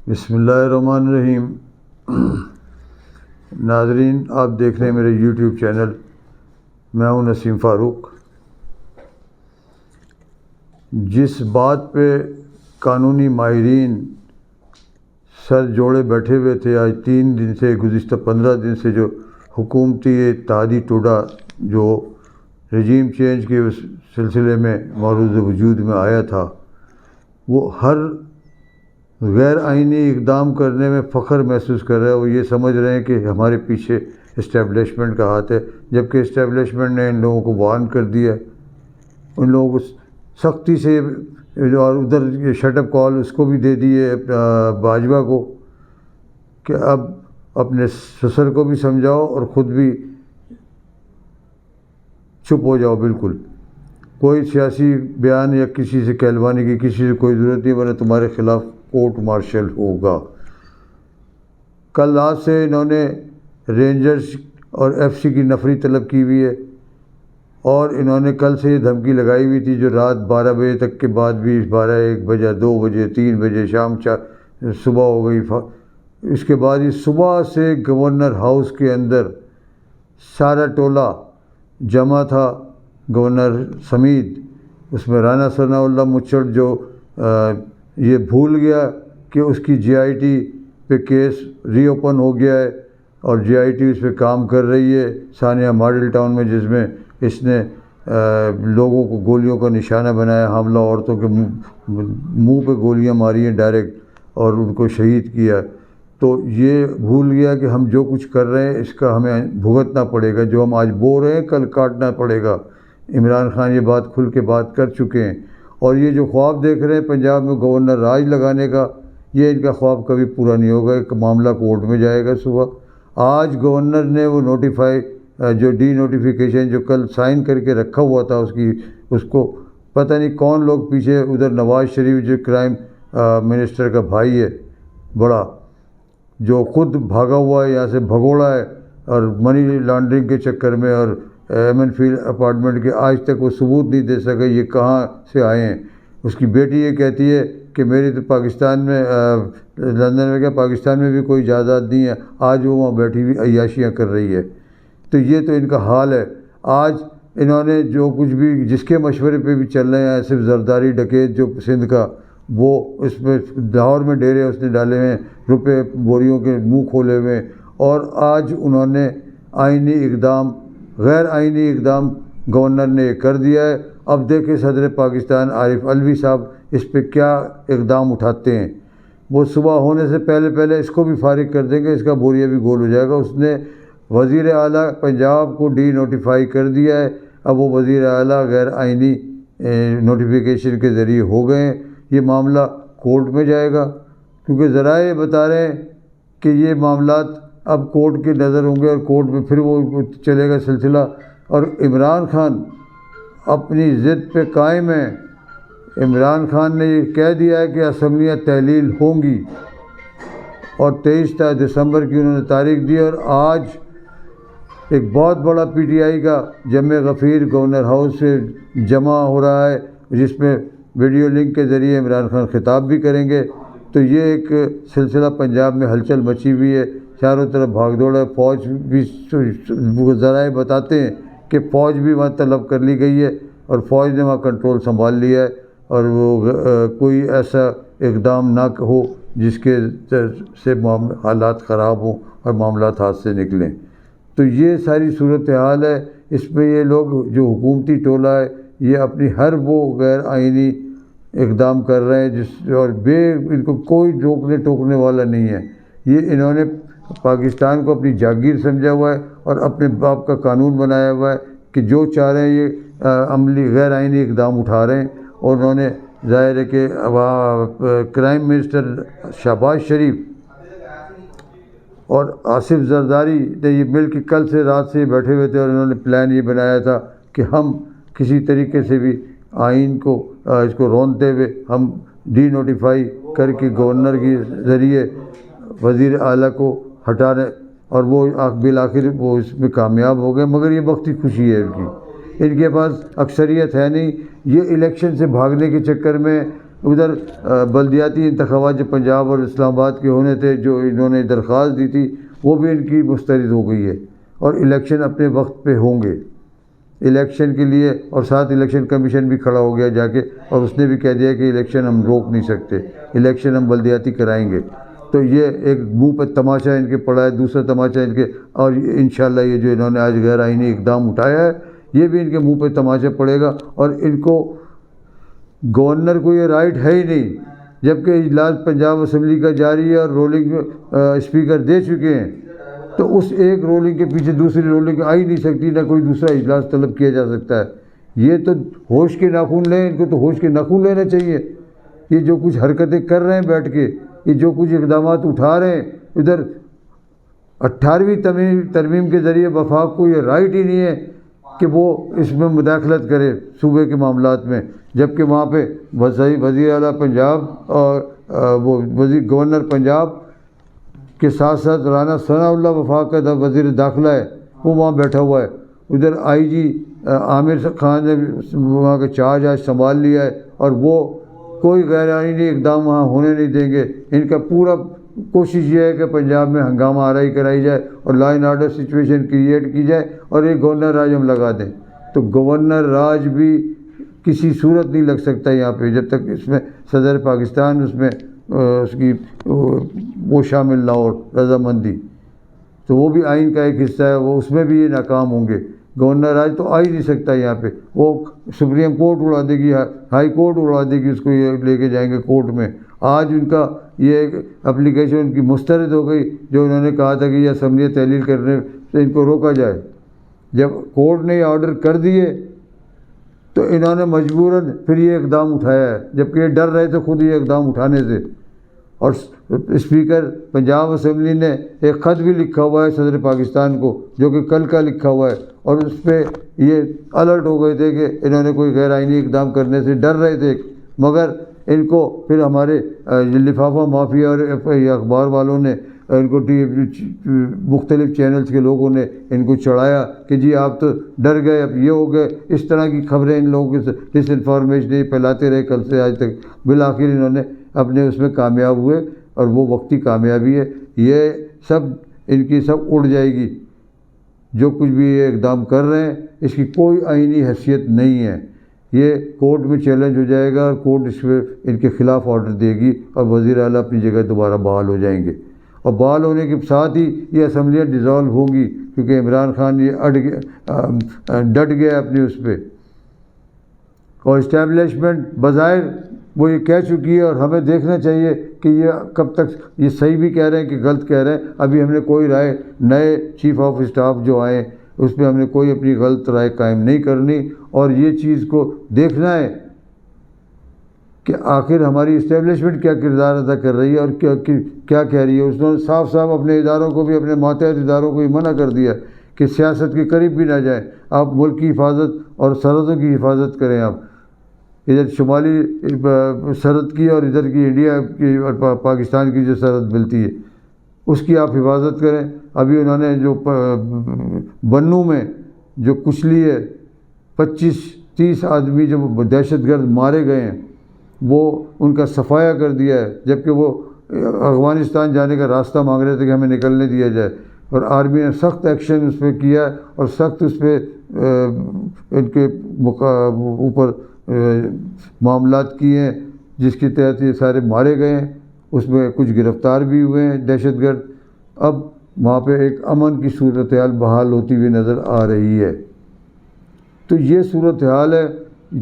بسم اللہ الرحمن الرحیم۔ ناظرین، آپ دیکھ رہے ہیں میرے یوٹیوب چینل، میں ہوں نسیم فاروق۔ جس بات پہ قانونی ماہرین سر جوڑے بیٹھے ہوئے تھے، آج 3 دن سے، گزشتہ 15 دن سے جو حکومتی اتحادی ٹوڈا جو رجیم چینج کے اس سلسلے میں معروض وجود میں آیا تھا، وہ ہر غیر آئینی اقدام کرنے میں فخر محسوس کر رہا ہے۔ وہ یہ سمجھ رہے ہیں کہ ہمارے پیچھے اسٹیبلشمنٹ کا ہاتھ ہے، جبکہ اسٹیبلشمنٹ نے ان لوگوں کو وارن کر دیا ہے، ان لوگوں کو سختی سے، اور ادھر شٹ اپ کال اس کو بھی دے دیے باجوہ کو کہ اب اپنے سسر کو بھی سمجھاؤ اور خود بھی چپ ہو جاؤ، بالکل کوئی سیاسی بیان یا کسی سے کہلوانے کی کسی سے کوئی ضرورت نہیں، ورنہ تمہارے خلاف کورٹ مارشل ہوگا۔ کل رات سے انہوں نے رینجرز اور ایف سی کی نفری طلب کی ہوئی ہے، اور انہوں نے کل سے یہ دھمکی لگائی ہوئی تھی جو رات 12 بجے تک کے بعد بھی، 12، 1 بجے، 2 بجے، 3 بجے، شام 4، صبح ہو گئی۔ اس کے بعد یہ صبح سے گورنر ہاؤس کے اندر سارا ٹولہ جمع تھا، گورنر سمیت، اس میں رانا ثناء اللہ مچھڑ جو یہ بھول گیا کہ اس کی جے آئی ٹی پہ کیس ری اوپن ہو گیا ہے، اور جے آئی ٹی اس پہ کام کر رہی ہے ثانیہ ماڈل ٹاؤن میں، جس میں اس نے لوگوں کو گولیوں کا نشانہ بنایا، حاملہ عورتوں کے منہ پہ گولیاں ماری ہیں ڈائریکٹ اور ان کو شہید کیا۔ تو یہ بھول گیا کہ ہم جو کچھ کر رہے ہیں اس کا ہمیں بھگتنا پڑے گا، جو ہم آج بو رہے ہیں کل کاٹنا پڑے گا۔ عمران خان یہ بات کھل کے بات کر چکے ہیں، اور یہ جو خواب دیکھ رہے ہیں پنجاب میں گورنر راج لگانے کا، یہ ان کا خواب کبھی پورا نہیں ہوگا۔ ایک معاملہ کورٹ میں جائے گا صبح۔ آج گورنر نے وہ نوٹیفائی جو ڈی نوٹیفیکیشن جو کل سائن کر کے رکھا ہوا تھا، اس کو پتہ نہیں کون لوگ پیچھے، ادھر نواز شریف جو کرائم منسٹر کا بھائی ہے بڑا، جو خود بھاگا ہوا ہے یہاں سے، بھگوڑا ہے، اور منی لانڈرنگ کے چکر میں، اور ایمن فیلڈ اپارٹمنٹ کے آج تک وہ ثبوت نہیں دے سکے یہ کہاں سے آئے ہیں۔ اس کی بیٹی یہ کہتی ہے کہ میری تو پاکستان میں، لندن میں، کیا پاکستان میں بھی کوئی جائیداد نہیں ہے، آج وہ وہاں بیٹھی ہوئی عیاشیاں کر رہی ہے۔ تو یہ تو ان کا حال ہے۔ آج انہوں نے جو کچھ بھی، جس کے مشورے پہ بھی چل رہے ہیں، صرف زرداری ڈکیت جو سندھ کا، وہ اس میں لاہور میں ڈیرے اس نے ڈالے ہوئے ہیں، روپے بوریوں کے منہ کھولے ہوئے ہیں، اور آج انہوں نے آئینی اقدام، غیر آئینی اقدام گورنر نے یہ کر دیا ہے۔ اب دیکھیں صدر پاکستان عارف علوی صاحب اس پہ کیا اقدام اٹھاتے ہیں۔ وہ صبح ہونے سے پہلے اس کو بھی فارغ کر دیں گے، اس کا بوریا بھی گول ہو جائے گا۔ اس نے وزیر اعلیٰ پنجاب کو ڈی نوٹیفائی کر دیا ہے، اب وہ وزیر اعلیٰ غیر آئینی نوٹیفیکیشن کے ذریعے ہو گئے ہیں۔ یہ معاملہ کورٹ میں جائے گا، کیونکہ ذرائع بتا رہے ہیں کہ یہ معاملات اب کورٹ کی نظر ہوں گے، اور کورٹ میں پھر وہ چلے گا سلسلہ۔ اور عمران خان اپنی ضد پہ قائم ہے۔ عمران خان نے یہ کہہ دیا ہے کہ اسمبلیاں تحلیل ہوں گی، اور 23 دسمبر کی انہوں نے تاریخ دی، اور آج ایک بہت بڑا پی ٹی آئی کا جمع غفیر گورنر ہاؤس سے جمع ہو رہا ہے، جس میں ویڈیو لنک کے ذریعے عمران خان خطاب بھی کریں گے۔ تو یہ ایک سلسلہ پنجاب میں ہلچل مچی ہوئی ہے، چاروں طرف بھاگ دوڑ ہے۔ فوج بھی، ذرائع بتاتے ہیں کہ فوج بھی وہاں طلب کر لی گئی ہے، اور فوج نے وہاں کنٹرول سنبھال لیا ہے، اور وہ کوئی ایسا اقدام نہ ہو جس کے سے حالات خراب ہوں اور معاملات ہاتھ سے نکلیں۔ تو یہ ساری صورتحال ہے۔ اس میں یہ لوگ جو حکومتی ٹولہ ہے، یہ اپنی ہر وہ غیر آئینی اقدام کر رہے ہیں اور ان کو کوئی روکنے ٹوکنے والا نہیں ہے۔ یہ انہوں نے پاکستان کو اپنی جاگیر سمجھا ہوا ہے، اور اپنے باپ کا قانون بنایا ہوا ہے کہ جو چاہ رہے ہیں یہ عملی غیر آئینی اقدام اٹھا رہے ہیں۔ اور انہوں نے ظاہر ہے کہ کرائم منسٹر شہباز شریف اور آصف زرداری نے یہ مل کے کل سے رات سے بیٹھے ہوئے تھے، اور انہوں نے پلان یہ بنایا تھا کہ ہم کسی طریقے سے بھی آئین کو، اس کو رونتے ہوئے ہم ڈی نوٹیفائی کر کے گورنر کے ذریعے وزیر اعلیٰ کو ہٹانے، اور وہ بالآخر وہ اس میں کامیاب ہو گئے۔ مگر یہ وقتی خوشی ہے ان کے پاس اکثریت ہے نہیں۔ یہ الیکشن سے بھاگنے کے چکر میں ادھر بلدیاتی انتخابات جو پنجاب اور اسلام آباد کے ہونے تھے، جو انہوں نے درخواست دی تھی، وہ بھی ان کی مسترد ہو گئی ہے، اور الیکشن اپنے وقت پہ ہوں گے الیکشن کے لیے، اور ساتھ الیکشن کمیشن بھی کھڑا ہو گیا جا کے، اور اس نے بھی کہہ دیا کہ الیکشن ہم روک نہیں سکتے، الیکشن ہم بلدیاتی کرائیں گے۔ تو یہ ایک منہ پہ تماشا ان کے پڑا ہے، دوسرا تماشا ان کے، اور انشاءاللہ یہ جو انہوں نے آج غیر آئینی اقدام اٹھایا ہے، یہ بھی ان کے منہ پہ تماشا پڑے گا، اور ان کو گورنر کو یہ رائٹ ہے ہی نہیں، جبکہ اجلاس پنجاب اسمبلی کا جاری ہے اور رولنگ اسپیکر دے چکے ہیں، تو اس ایک رولنگ کے پیچھے دوسری رولنگ آ ہی نہیں سکتی، نہ کوئی دوسرا اجلاس طلب کیا جا سکتا ہے۔ یہ تو ہوش کے ناخن لیں، ان کو تو ہوش کے ناخن لینا چاہیے۔ یہ جو کچھ حرکتیں کر رہے ہیں بیٹھ کے، یہ جو کچھ اقدامات اٹھا رہے ہیں، ادھر 18ویں ترمیم کے ذریعے وفاق کو یہ رائٹ ہی نہیں ہے کہ وہ اس میں مداخلت کرے صوبے کے معاملات میں، جبکہ وہاں پہ وزیر اعلیٰ پنجاب اور وہ گورنر پنجاب کے ساتھ ساتھ رانا ثناء اللہ وفاق کا وزیر داخلہ ہے، وہ وہاں بیٹھا ہوا ہے۔ ادھر آئی جی عامر خان نے وہاں کا چارج آج سنبھال لیا ہے، اور وہ کوئی غیر آئینی اقدام وہاں ہونے نہیں دیں گے۔ ان کا پورا کوشش یہ ہے کہ پنجاب میں ہنگامہ آرائی کرائی جائے اور law and order situation create کی جائے، اور ایک گورنر راج ہم لگا دیں۔ تو گورنر راج بھی کسی صورت نہیں لگ سکتا یہاں پہ، جب تک اس میں صدر پاکستان اس میں اس کی وہ شامل نہ ہو، رضامندی۔ تو وہ بھی آئین کا ایک حصہ ہے، وہ اس میں بھی یہ ناکام ہوں گے۔ گورنر راج تو آ ہی نہیں سکتا یہاں پہ، وہ سپریم کورٹ اڑا دے گی، ہائی کورٹ اڑا دے گی، اس کو یہ لے کے جائیں گے کورٹ میں۔ آج ان کا یہ اپلیکیشن ان کی مسترد ہو گئی، جو انہوں نے کہا تھا کہ یہ اسمبلی تحلیل کرنے سے ان کو روکا جائے۔ جب کورٹ نے یہ آرڈر کر دیے تو انہوں نے مجبوراً پھر یہ اقدام اٹھایا ہے، جبکہ یہ ڈر رہے تھے خود یہ اقدام اٹھانے سے۔ اور اسپیکر پنجاب اسمبلی نے ایک خط بھی لکھا ہوا ہے صدر پاکستان کو، جو کہ کل کا لکھا ہوا ہے، اور اس پہ یہ الرٹ ہو گئے تھے کہ انہوں نے کوئی غیر آئینی اقدام کرنے سے ڈر رہے تھے، مگر ان کو پھر ہمارے لفافہ مافیا اور اخبار والوں نے ان کو مختلف چینلز کے لوگوں نے ان کو چڑھایا کہ جی آپ تو ڈر گئے، اب یہ ہو گئے۔ اس طرح کی خبریں ان لوگوں کے ڈس انفارمیشن پھیلاتے رہے کل سے آج تک، بالآخر انہوں نے اپنے اس میں کامیاب ہوئے، اور وہ وقتی کامیابی ہے۔ یہ سب ان کی سب اڑ جائے گی، جو کچھ بھی یہ اقدام کر رہے ہیں اس کی کوئی آئینی حیثیت نہیں ہے۔ یہ کورٹ میں چیلنج ہو جائے گا، اور کورٹ اس پہ ان کے خلاف آرڈر دے گی، اور وزیر اعلیٰ اپنی جگہ دوبارہ بحال ہو جائیں گے، اور بحال ہونے کے ساتھ ہی یہ اسمبلیاں ڈیزالو ہوں گی، کیونکہ عمران خان یہ ڈٹ گیا اپنی اس پہ۔ اور اسٹیبلشمنٹ بظاہر وہ یہ کہہ چکی ہے، اور ہمیں دیکھنا چاہیے کہ یہ کب تک یہ صحیح بھی کہہ رہے ہیں کہ غلط کہہ رہے ہیں۔ ابھی ہم نے کوئی رائے، نئے چیف آف اسٹاف جو آئے اس پہ ہم نے کوئی اپنی غلط رائے قائم نہیں کرنی، اور یہ چیز کو دیکھنا ہے کہ آخر ہماری اسٹیبلشمنٹ کیا کردار ادا کر رہی ہے اور کیا کہہ رہی ہے۔ اس نے صاف صاف اپنے اداروں کو بھی، اپنے ماتحت اداروں کو بھی منع کر دیا کہ سیاست کے قریب بھی نہ جائیں، آپ ملک کی حفاظت اور سرحدوں کی حفاظت کریں۔ آپ ادھر شمالی سرحد کی اور ادھر کی انڈیا کی اور پاکستان کی جو سرحد ملتی ہے اس کی آپ حفاظت کریں۔ ابھی انہوں نے جو بنوں میں جو کچلی ہے، 25-30 آدمی جو دہشت گرد مارے گئے ہیں، وہ ان کا صفایا کر دیا ہے، جبکہ وہ افغانستان جانے کا راستہ مانگ رہے تھے کہ ہمیں نکلنے دیا جائے، اور آرمی نے سخت ایکشن اس پہ کیا ہے، اور سخت اس پہ ان کے اوپر معاملات کیے ہیں، جس کے تحت یہ سارے مارے گئے ہیں۔ اس میں کچھ گرفتار بھی ہوئے ہیں دہشت گرد۔ اب وہاں پہ ایک امن کی صورتحال بحال ہوتی ہوئی نظر آ رہی ہے۔ تو یہ صورتحال ہے۔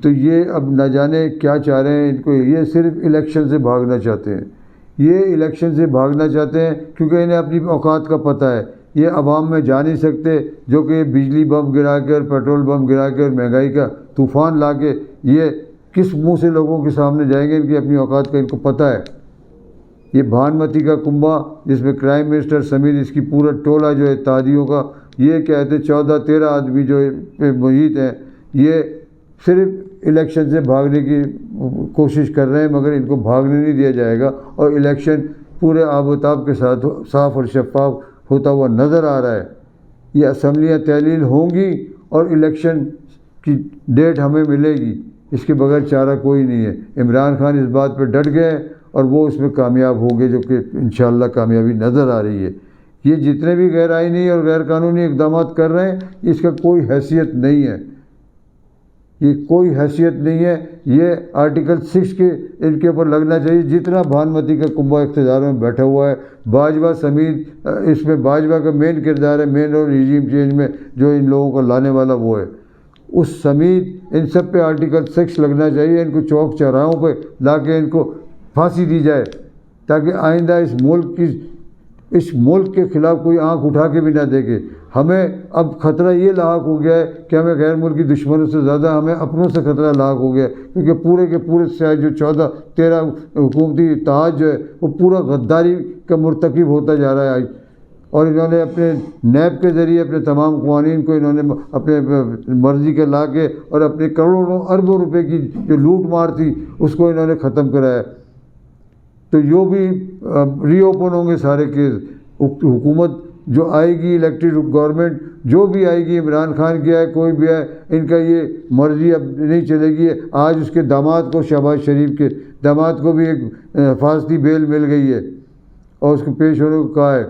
تو یہ اب نہ جانے کیا چاہ رہے ہیں ان کو، یہ صرف الیکشن سے بھاگنا چاہتے ہیں، یہ الیکشن سے بھاگنا چاہتے ہیں کیونکہ انہیں اپنی اوقات کا پتہ ہے۔ یہ عوام میں جا نہیں سکتے، جو کہ بجلی بم گرا کے اور پیٹرول بم گرا کے اور مہنگائی کا طوفان لا کے یہ کس منہ سے لوگوں کے سامنے جائیں گے؟ ان کی اپنی اوقات کا ان کو پتہ ہے۔ یہ بھانمتی کا کنبہ جس میں پرائم منسٹر سمیت اس کی پورا ٹولہ جو ہے اتحادیوں کا، یہ کہتے 14-13 آدمی جو محیط ہیں، یہ صرف الیکشن سے بھاگنے کی کوشش کر رہے ہیں، مگر ان کو بھاگنے نہیں دیا جائے گا، اور الیکشن پورے آب و تاب کے ساتھ صاف اور شفاف ہوتا ہوا نظر آ رہا ہے۔ یہ اسمبلیاں تحلیل ہوں گی اور الیکشن کی ڈیٹ ہمیں ملے گی، اس کے بغیر چارہ کوئی نہیں ہے۔ عمران خان اس بات پہ ڈٹ گئے اور وہ اس میں کامیاب ہو گئے، جو کہ انشاءاللہ کامیابی نظر آ رہی ہے۔ یہ جتنے بھی غیر آئینی اور غیر قانونی اقدامات کر رہے ہیں، اس کا کوئی حیثیت نہیں ہے، یہ کوئی حیثیت نہیں ہے۔ یہ آرٹیکل 6 کے ان کے اوپر لگنا چاہیے۔ جتنا بھانمتی کا کنبہ اقتدار میں بیٹھا ہوا ہے، باجوہ سمیت، اس میں باجوہ کا مین کردار ہے، مین اور ریجیم چینج میں جو ان لوگوں کو لانے والا وہ ہے، اس سمیت ان سب پہ آرٹیکل 6 لگنا چاہیے۔ ان کو چوک چوراہوں پہ لا کے ان کو پھانسی دی جائے، تاکہ آئندہ اس ملک کے خلاف کوئی آنکھ اٹھا کے بھی نہ دیکھے۔ ہمیں اب خطرہ یہ لاحق ہو گیا ہے کہ ہمیں غیر ملکی دشمنوں سے زیادہ ہمیں اپنوں سے خطرہ لاحق ہو گیا ہے، کیونکہ پورے کے پورے جو 14-13 حکومتی اتحاد جو ہے وہ پورا غداری کا مرتکب ہوتا جا رہا ہے۔ اور انہوں نے اپنے نیب کے ذریعے اپنے تمام قوانین کو انہوں نے اپنے مرضی کے لا کے اور اپنے کروڑوں اربوں روپے کی جو لوٹ مار تھی اس کو انہوں نے ختم کرایا۔ تو جو بھی ری اوپن ہوں گے سارے کیس، حکومت جو آئے گی، الیکٹڈ گورنمنٹ جو بھی آئے گی، عمران خان کی آئے کوئی بھی آئے، ان کا یہ مرضی اب نہیں چلے گی۔ آج اس کے داماد کو، شہباز شریف کے داماد کو بھی ایک حفاظتی بیل مل گئی ہے اور اس کو پیش ہونے کو کہا ہے،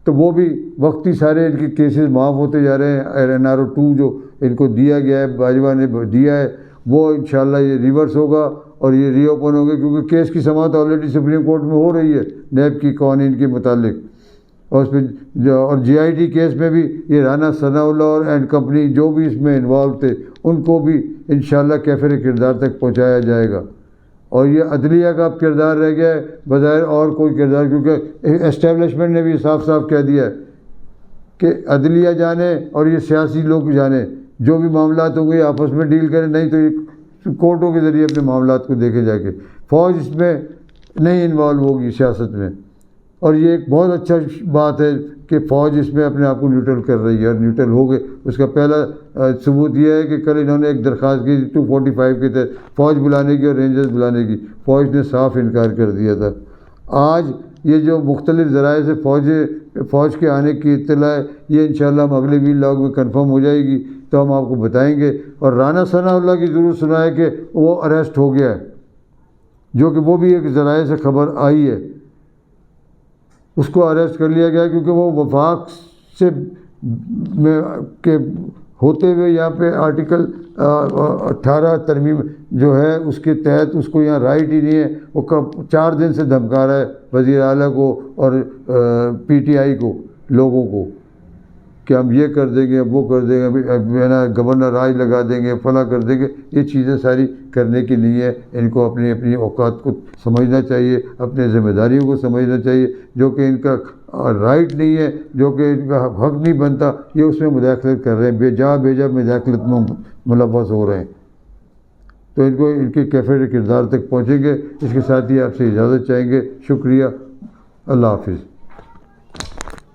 تو وہ بھی وقتی سارے ان کے کیسز معاف ہوتے جا رہے ہیں۔ NRO 2 جو ان کو دیا گیا ہے، باجوہ نے دیا ہے، وہ انشاءاللہ یہ ریورس ہوگا اور یہ ری اوپن ہوگا، کیونکہ کیس کی سماعت آلریڈی سپریم کورٹ میں ہو رہی ہے نیب کی قوانین کے متعلق۔ اور اس پہ اور GIT کیس میں بھی یہ رانا ثناء اللہ اور اینڈ کمپنی جو بھی اس میں انوالو تھے، ان کو بھی انشاءاللہ کیفر کردار تک پہنچایا جائے گا۔ اور یہ عدلیہ کا اب کردار رہ گیا ہے بظاہر، اور کوئی کردار، کیونکہ اسٹیبلشمنٹ نے بھی صاف صاف کہہ دیا ہے کہ عدلیہ جانے اور یہ سیاسی لوگ جانے، جو بھی معاملات ہوں گے آپس میں ڈیل کریں، نہیں تو یہ کورٹوں کے ذریعے اپنے معاملات کو دیکھے جا کے۔ فوج اس میں نہیں انوالو ہوگی سیاست میں، اور یہ ایک بہت اچھا بات ہے کہ فوج اس میں اپنے آپ کو نیوٹرل کر رہی ہے اور نیوٹرل ہو گئے۔ اس کا پہلا ثبوت یہ ہے کہ کل انہوں نے ایک درخواست کی 245 کے تحت فوج بلانے کی اور رینجرز بلانے کی، فوج نے صاف انکار کر دیا تھا۔ آج یہ جو مختلف ذرائع سے فوج کے آنے کی اطلاع ہے، یہ انشاءاللہ ہم اگلے ویلاگ میں کنفرم ہو جائے گی تو ہم آپ کو بتائیں گے۔ اور رانا ثناء اللہ کی ضرور سنا ہے کہ وہ اریسٹ ہو گیا ہے، جو کہ وہ بھی ایک ذرائع سے خبر آئی ہے، اس کو اریسٹ کر لیا گیا، کیونکہ وہ وفاق سے کے ہوتے ہوئے یہاں پہ آرٹیکل 18 ترمیم جو ہے اس کے تحت اس کو یہاں رائٹ ہی نہیں ہے۔ وہ 4 دن سے دھمکا رہا ہے وزیر اعلیٰ کو اور PTI کو، لوگوں کو، کہ ہم یہ کر دیں گے، وہ کر دیں گے، گورنر راج لگا دیں گے، فلاں کر دیں گے۔ یہ چیزیں ساری کرنے کی نہیں ہے۔ ان کو اپنی اوقات کو سمجھنا چاہیے، اپنے ذمہ داریوں کو سمجھنا چاہیے، جو کہ ان کا رائٹ نہیں ہے، جو کہ ان کا حق نہیں بنتا، یہ اس میں مداخلت کر رہے ہیں، بے جا مداخلت میں ملوث ہو رہے ہیں۔ تو ان کو ان کے کیفر کردار تک پہنچیں گے۔ اس کے ساتھ ہی آپ سے اجازت چاہیں گے۔ شکریہ، اللہ حافظ۔